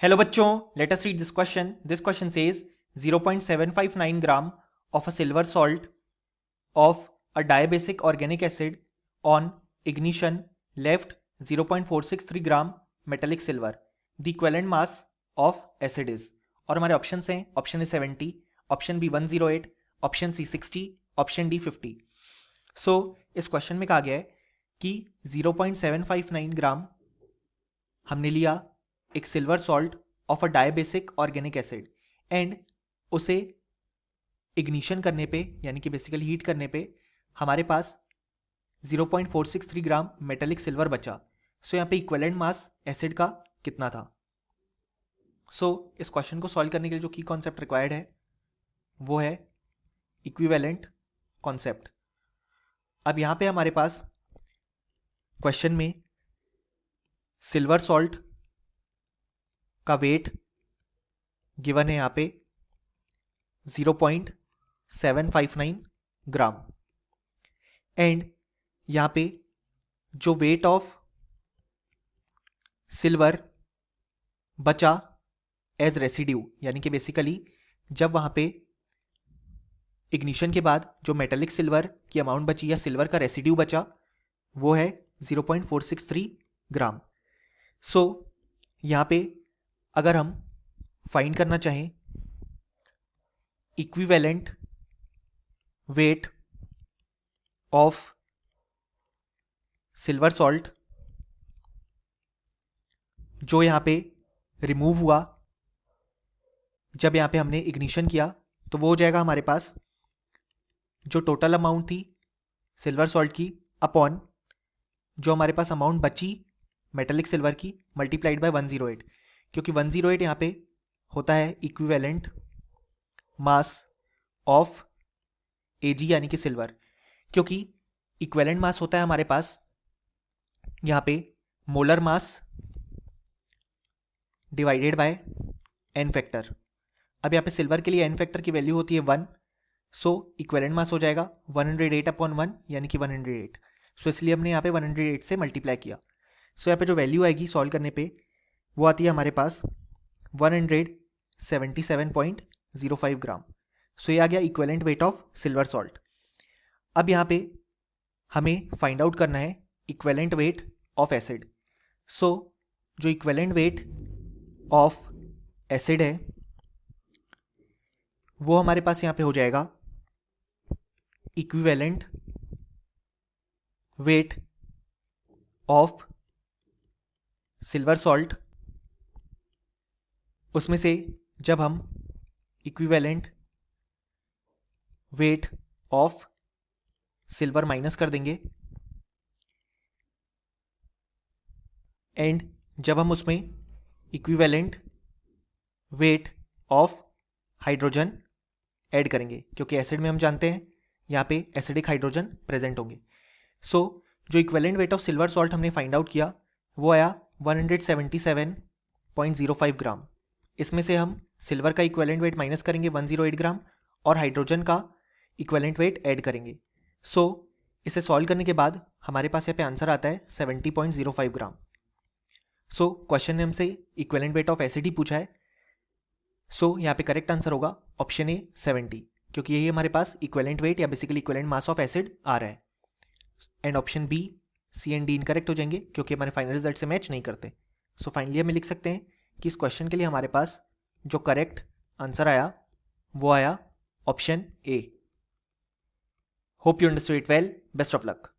Hello बच्चों, let us read this question. This question says 0.759 gram of a silver salt of a diabasic organic acid on ignition left 0.463 gram metallic silver. The equivalent mass of acid is. और हमारे options हैं, option A 70, option B 108, option C 60, option D 50. So इस question में कहा गया है कि 0.759 ग्राम हमने लिया एक silver salt of a dibasic organic acid and उसे इग्निशन करने पे यानी कि बेसिकली हीट करने पे हमारे पास 0.463 ग्राम मेटेलिक सिल्वर बचा. सो यहाँ पे इक्विवेलेंट मास एसिड का कितना था. सो इस क्वेश्चन को सॉल्व करने के लिए जो की कॉन्सेप्ट रिक्वायर्ड है वो है इक्विवेलेंट कॉन्सेप्ट. अब यहाँ पे हमारे पास क्वेश्चन में सिल्वर सॉल्ट का वेट गिवन है यहाँ पे 0.759 ग्राम एंड यहाँ पे जो वेट ऑफ सिल्वर बचा एज रेसिड्यू यानी कि बेसिकली जब वहाँ पे इग्निशन के बाद जो मेटेलिक सिल्वर की अमाउंट बची या सिल्वर का रेसिड्यू बचा वो है 0.463 ग्राम. सो यहाँ पे अगर हम फाइंड करना चाहें equivalent weight of silver salt जो यहाँ पे रिमूव हुआ जब यहाँ पे हमने इग्निशन किया, तो वो हो जाएगा हमारे पास जो टोटल अमाउंट थी सिल्वर सॉल्ट की अपॉन जो हमारे पास अमाउंट बची मेटेलिक सिल्वर की मल्टीप्लाइड बाय 108, क्योंकि 108 यहाँ पे होता है इक्विवेलेंट मास ऑफ एजी यानी कि सिल्वर, क्योंकि इक्विवेलेंट मास होता है हमारे पास यहाँ पे molar mass divided by N factor. अब यहाँ पे सिल्वर के लिए एन फैक्टर की वैल्यू होती है 1, सो इक्विवेलेंट मास हो जाएगा 108 अपॉन 1 यानी कि 108. सो इसलिए हमने यहाँ पे 108 से मल्टीप्लाई किया. सो यहाँ पे जो वैल्यू आएगी सॉल्व करने पे वो आती है हमारे पास 177.05 ग्राम. सो ये आ गया equivalent weight of silver salt. अब यहाँ पे हमें फाइंड आउट करना है इक्विवेलेंट वेट ऑफ एसिड. सो जो इक्विवेलेंट वेट ऑफ एसिड है वो हमारे पास यहाँ पे हो जाएगा equivalent weight of silver salt. उसमें से जब हम equivalent weight of silver minus कर देंगे एंड जब हम उसमें equivalent weight of hydrogen add करेंगे, क्योंकि एसिड में हम जानते हैं यहाँ पे एसिडिक हाइड्रोजन प्रेजेंट होंगे. सो जो equivalent weight of silver salt हमने फाइंड आउट किया वो आया 177.05 ग्राम. इसमें से हम सिल्वर का इक्विवेलेंट वेट माइनस करेंगे 108 ग्राम और हाइड्रोजन का इक्विवेलेंट वेट ऐड करेंगे. सो इसे सॉल्व करने के बाद हमारे पास यहाँ पे आंसर आता है 70.05 ग्राम. सो क्वेश्चन ने हमसे इक्विवेलेंट वेट ऑफ एसिड ही पूछा है. सो यहाँ पे करेक्ट आंसर होगा ऑप्शन ए 70, क्योंकि यही हमारे पास इक्विवेलेंट वेट या basically equivalent mass of acid आ रहा है. And option B, C and D incorrect हो जाएंगे क्योंकि हमारे फाइनल रिजल्ट से मैच नहीं करते. सो फाइनली हमें लिख सकते हैं कि इस क्वेश्चन के लिए हमारे पास जो करेक्ट आंसर आया वो आया option A. Hope you understood it well. Best of luck.